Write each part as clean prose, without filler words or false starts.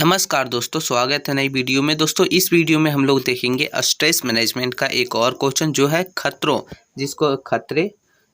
नमस्कार दोस्तों, स्वागत है नई वीडियो में। दोस्तों इस वीडियो में हम लोग देखेंगे स्ट्रेस मैनेजमेंट का एक और क्वेश्चन जो है खतरे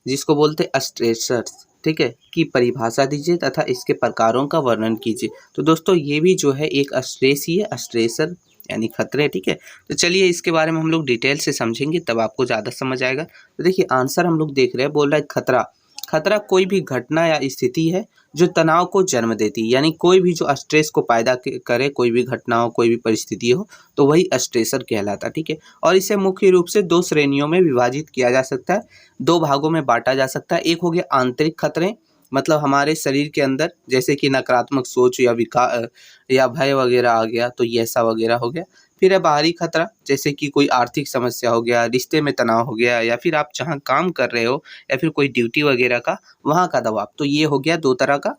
जिसको बोलते हैं स्ट्रेसर्स, ठीक है, की परिभाषा दीजिए तथा इसके प्रकारों का वर्णन कीजिए। तो दोस्तों ये भी जो है एक स्ट्रेस ही है, स्ट्रेसर यानी खतरे, ठीक है। तो चलिए इसके बारे में हम लोग डिटेल से समझेंगे, तब आपको ज़्यादा समझ आएगा। तो देखिए आंसर हम लोग देख रहे हैं, बोल रहा है खतरा। खतरा कोई भी घटना या स्थिति है जो तनाव को जन्म देती है, यानी कोई भी जो स्ट्रेस को पैदा करे, कोई भी घटना हो, कोई भी परिस्थिति हो, तो वही स्ट्रेसर कहलाता है, ठीक है। और इसे मुख्य रूप से दो श्रेणियों में विभाजित किया जा सकता है, दो भागों में बांटा जा सकता है। एक हो गया आंतरिक खतरे, मतलब हमारे शरीर के अंदर, जैसे कि नकारात्मक सोच या भय वगैरह आ गया, तो ये ऐसा वगैरह हो गया। फिर है बाहरी खतरा, जैसे कि कोई आर्थिक समस्या हो गया, रिश्ते में तनाव हो गया, या फिर आप जहाँ काम कर रहे हो या फिर कोई ड्यूटी वगैरह का वहाँ का दबाव। तो ये हो गया दो तरह का,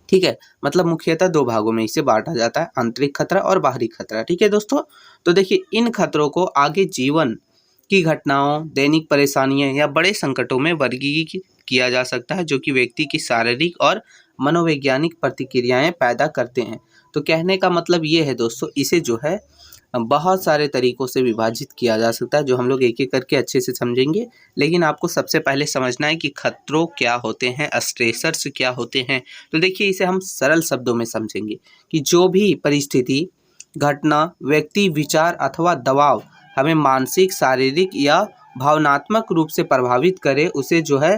ठीक है। मतलब मुख्यतः दो भागों में इसे बांटा जाता है, आंतरिक खतरा और बाहरी खतरा, ठीक है दोस्तों। तो देखिए इन खतरों को आगे जीवन की घटनाओं, दैनिक परेशानियां या बड़े संकटों में वर्गीकृत किया जा सकता है, जो कि व्यक्ति की शारीरिक और मनोवैज्ञानिक प्रतिक्रियाएं पैदा करते हैं। तो कहने का मतलब ये है दोस्तों, इसे जो है बहुत सारे तरीकों से विभाजित किया जा सकता है, जो हम लोग एक एक करके अच्छे से समझेंगे। लेकिन आपको सबसे पहले समझना है कि खतरों क्या होते हैं, स्ट्रेसर्स क्या होते हैं। तो देखिए इसे हम सरल शब्दों में समझेंगे कि जो भी परिस्थिति, घटना, व्यक्ति, विचार अथवा दबाव हमें मानसिक, शारीरिक या भावनात्मक रूप से प्रभावित करे, उसे जो है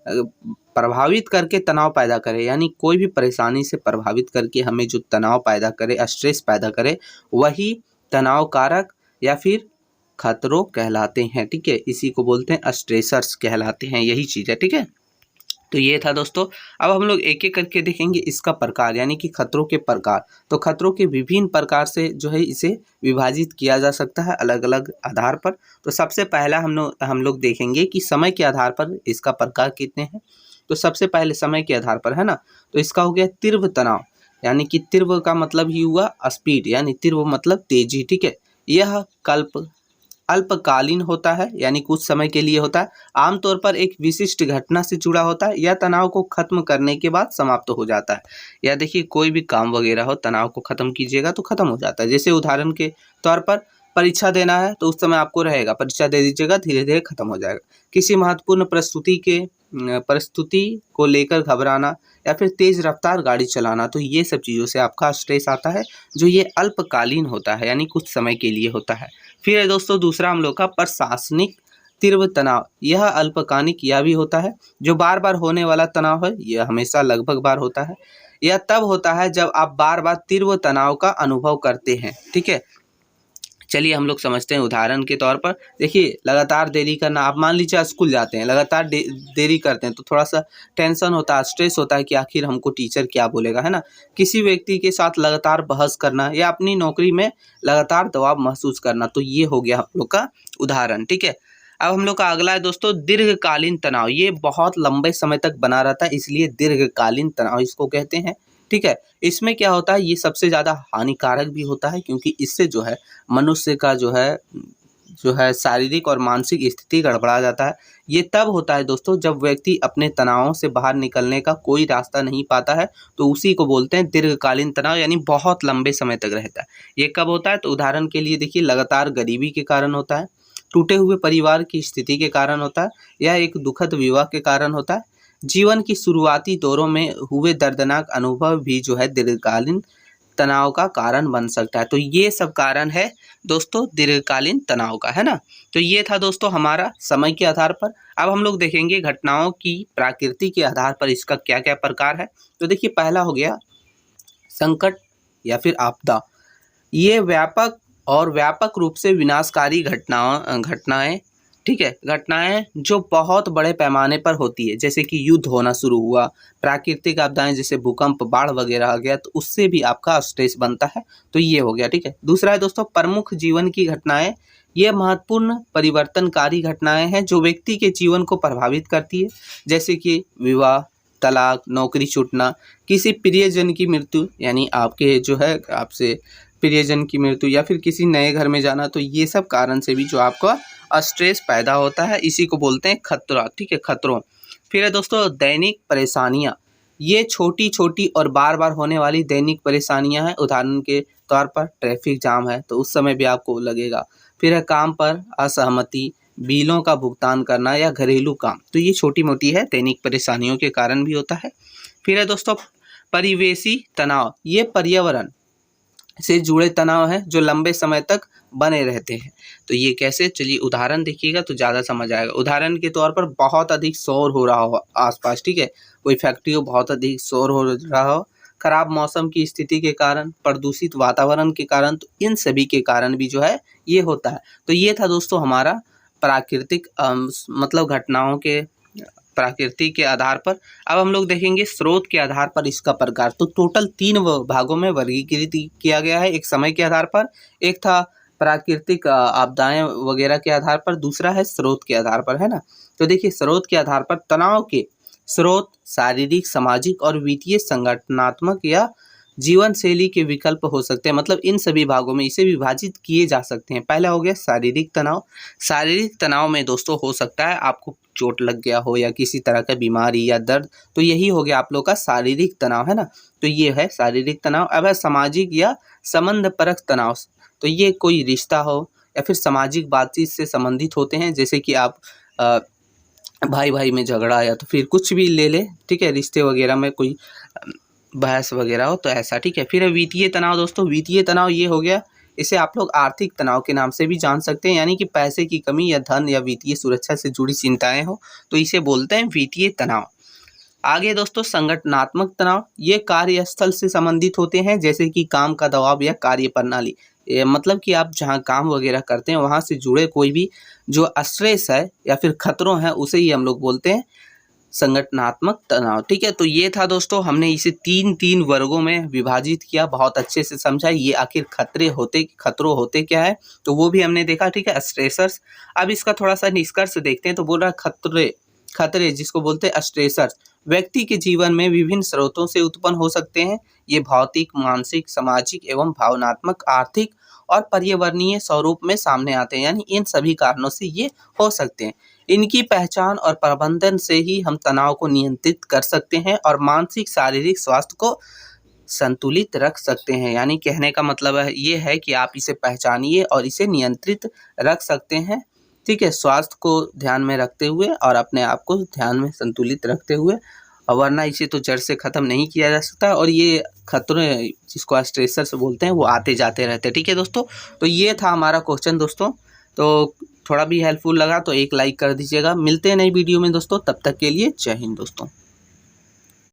प्रभावित करके तनाव पैदा करे, यानी कोई भी परेशानी से प्रभावित करके हमें जो तनाव पैदा करे, स्ट्रेस पैदा करे, वही तनाव कारक या फिर खतरों कहलाते हैं, ठीक है। इसी को बोलते हैं स्ट्रेसर्स कहलाते हैं, यही चीज़ है, ठीक है। तो ये था दोस्तों। अब हम लोग एक एक करके देखेंगे इसका प्रकार, यानी कि खतरों के प्रकार। तो खतरों के विभिन्न प्रकार से जो है इसे विभाजित किया जा सकता है अलग अलग आधार पर। तो सबसे पहला हम लोग देखेंगे कि समय के आधार पर इसका प्रकार कितने हैं। तो सबसे पहले समय के आधार पर है ना, तो इसका हो गया तीव्र तनाव, यानी कि तीव्र का मतलब ही हुआ स्पीड, यानी तीव्र मतलब तेजी, ठीक है। यह अल्पकालीन होता है, यानी कुछ समय के लिए होता है, आमतौर पर एक विशिष्ट घटना से जुड़ा होता है या तनाव को खत्म करने के बाद समाप्त हो जाता है। या देखिए कोई भी काम वगैरह हो, तनाव को खत्म कीजिएगा तो खत्म हो जाता है। जैसे उदाहरण के तौर पर परीक्षा देना है तो उस समय आपको रहेगा, परीक्षा दे दीजिएगा, धीरे धीरे खत्म हो जाएगा। किसी महत्वपूर्ण प्रस्तुति को लेकर घबराना या फिर तेज रफ्तार गाड़ी चलाना, तो ये सब चीज़ों से आपका स्ट्रेस आता है, जो ये अल्पकालीन होता है, यानी कुछ समय के लिए होता है। फिर है दोस्तों दूसरा हम लोग का प्रशासनिक तीव्र तनाव। यह अल्पकालिक यह भी होता है, जो बार बार होने वाला तनाव है, यह हमेशा लगभग बार होता है। यह तब होता है जब आप बार बार तीव्र तनाव का अनुभव करते हैं, ठीक है। चलिए हम लोग समझते हैं उदाहरण के तौर पर। देखिए लगातार देरी करना, आप मान लीजिए स्कूल जाते हैं, लगातार देरी करते हैं, तो थोड़ा सा टेंशन होता है, स्ट्रेस होता है कि आखिर हमको टीचर क्या बोलेगा, है ना। किसी व्यक्ति के साथ लगातार बहस करना या अपनी नौकरी में लगातार दबाव महसूस करना, तो ये हो गया हम लोग का उदाहरण, ठीक है। अब हम लोग का अगला है दोस्तों दीर्घकालीन तनाव। ये बहुत लंबे समय तक बना रहता है, इसलिए दीर्घकालीन तनाव इसको कहते हैं, ठीक है। इसमें क्या होता है, ये सबसे ज़्यादा हानिकारक भी होता है, क्योंकि इससे जो है मनुष्य का जो है शारीरिक और मानसिक स्थिति गड़बड़ा जाता है। ये तब होता है दोस्तों जब व्यक्ति अपने तनावों से बाहर निकलने का कोई रास्ता नहीं पाता है, तो उसी को बोलते हैं दीर्घकालीन तनाव, यानी बहुत लंबे समय तक रहता है। ये कब होता है, तो उदाहरण के लिए देखिए लगातार गरीबी के कारण होता है, टूटे हुए परिवार की स्थिति के कारण होता है, या एक दुखद विवाह के कारण होता है। जीवन की शुरुआती दौरों में हुए दर्दनाक अनुभव भी जो है दीर्घकालीन तनाव का कारण बन सकता है। तो ये सब कारण है दोस्तों दीर्घकालीन तनाव का, है ना। तो ये था दोस्तों हमारा समय के आधार पर। अब हम लोग देखेंगे घटनाओं की प्रकृति के आधार पर इसका क्या क्या प्रकार है। तो देखिए पहला हो गया संकट या फिर आपदा। ये व्यापक रूप से विनाशकारी घटनाएं, ठीक है, घटनाएं जो बहुत बड़े पैमाने पर होती है, जैसे कि युद्ध होना शुरू हुआ, प्राकृतिक आपदाएं जैसे भूकंप, बाढ़ वगैरह आ गया, तो उससे भी आपका स्ट्रेस बनता है। तो ये हो गया, ठीक है। दूसरा है दोस्तों प्रमुख जीवन की घटनाएं। ये महत्वपूर्ण परिवर्तनकारी घटनाएं हैं जो व्यक्ति के जीवन को प्रभावित करती है, जैसे कि विवाह, तलाक, नौकरी छूटना, किसी प्रियजन की मृत्यु, यानी आपके जो है आपसे प्रियजन की मृत्यु, या फिर किसी नए घर में जाना। तो ये सब कारण से भी जो आपका स्ट्रेस पैदा होता है, इसी को बोलते हैं खतरा, ठीक है, खतरों। फिर है दोस्तों दैनिक परेशानियां। ये छोटी छोटी और बार बार होने वाली दैनिक परेशानियां हैं। उदाहरण के तौर पर ट्रैफिक जाम है तो उस समय भी आपको लगेगा। फिर है काम पर असहमति, बिलों का भुगतान करना या घरेलू काम, तो ये छोटी मोटी है दैनिक परेशानियों के कारण भी होता है। फिर है दोस्तों परिवेशी तनाव, ये पर्यावरण से जुड़े तनाव हैं जो लंबे समय तक बने रहते हैं। तो ये कैसे, चलिए उदाहरण देखिएगा तो ज़्यादा समझ आएगा। उदाहरण के तौर पर बहुत अधिक शोर हो रहा हो आसपास, ठीक है, कोई फैक्ट्री हो, बहुत अधिक शोर हो रहा हो, खराब मौसम की स्थिति के कारण, प्रदूषित वातावरण के कारण, तो इन सभी के कारण भी जो है ये होता है। तो ये था दोस्तों हमारा प्राकृतिक मतलब घटनाओं के प्रकृति के आधार पर। अब हम लोग देखेंगे स्रोत के आधार पर इसका प्रकार। तो टोटल 3 भागों में वर्गीकृत किया गया है। एक समय के आधार पर, एक था प्राकृतिक आपदाएं वगैरह के आधार पर, दूसरा है स्रोत के आधार पर, है ना। तो देखिए स्रोत के आधार पर तनाव के स्रोत शारीरिक, सामाजिक और वित्तीय, संगठनात्मक या जीवन शैली के विकल्प हो सकते हैं। मतलब इन सभी भागों में इसे विभाजित किए जा सकते हैं। पहला हो गया शारीरिक तनाव। शारीरिक तनाव में दोस्तों हो सकता है आपको चोट लग गया हो या किसी तरह का बीमारी या दर्द, तो यही हो गया आप लोग का शारीरिक तनाव, है ना। तो ये है शारीरिक तनाव। अब है सामाजिक या संबंध परक तनाव। तो ये कोई रिश्ता हो या फिर सामाजिक बातचीत से संबंधित होते हैं, जैसे कि आप भाई भाई में झगड़ा या तो फिर कुछ भी ले ले, ठीक है, रिश्ते वगैरह में कोई बहस वगैरह हो तो ऐसा, ठीक है। फिर है वित्तीय तनाव दोस्तों। वित्तीय तनाव ये हो गया, इसे आप लोग आर्थिक तनाव के नाम से भी जान सकते हैं, यानी कि पैसे की कमी या धन या वित्तीय सुरक्षा से जुड़ी चिंताएं हो तो इसे बोलते हैं वित्तीय तनाव। आगे दोस्तों संगठनात्मक तनाव, ये कार्यस्थल से संबंधित होते हैं, जैसे कि काम का दबाव या कार्य प्रणाली, मतलब कि आप जहां काम वगैरह करते हैं वहां से जुड़े कोई भी जो स्ट्रेस है या फिर खतरों है उसे ही हम लोग बोलते हैं संगठनात्मक तनाव, ठीक है। तो ये था दोस्तों, हमने इसे 3 वर्गों में विभाजित किया, बहुत अच्छे से समझा ये आखिर खतरों होते क्या है, तो वो भी हमने देखा, ठीक है, स्ट्रेसर्स। अब इसका थोड़ा सा निष्कर्ष देखते हैं। तो बोल रहा खतरे जिसको बोलते हैं स्ट्रेसर्स, व्यक्ति के जीवन में विभिन्न स्रोतों से उत्पन्न हो सकते हैं। ये भौतिक, मानसिक, सामाजिक एवं भावनात्मक, आर्थिक और पर्यावरणीय स्वरूप में सामने आते हैं, यानी इन सभी कारणों से ये हो सकते हैं। इनकी पहचान और प्रबंधन से ही हम तनाव को नियंत्रित कर सकते हैं और मानसिक शारीरिक स्वास्थ्य को संतुलित रख सकते हैं। यानी कहने का मतलब है ये है कि आप इसे पहचानिए और इसे नियंत्रित रख सकते हैं, ठीक है, स्वास्थ्य को ध्यान में रखते हुए और अपने आप को ध्यान में संतुलित रखते हुए, वरना इसे तो जड़ से ख़त्म नहीं किया जा सकता। और ये खतरे जिसको स्ट्रेसर्स बोलते हैं वो आते जाते रहते हैं, ठीक है दोस्तों। तो ये था हमारा क्वेश्चन दोस्तों। तो थोड़ा भी हेल्पफुल लगा तो एक लाइक कर दीजिएगा। मिलते हैं नई वीडियो में दोस्तों, तब तक के लिए जय हिंद दोस्तों।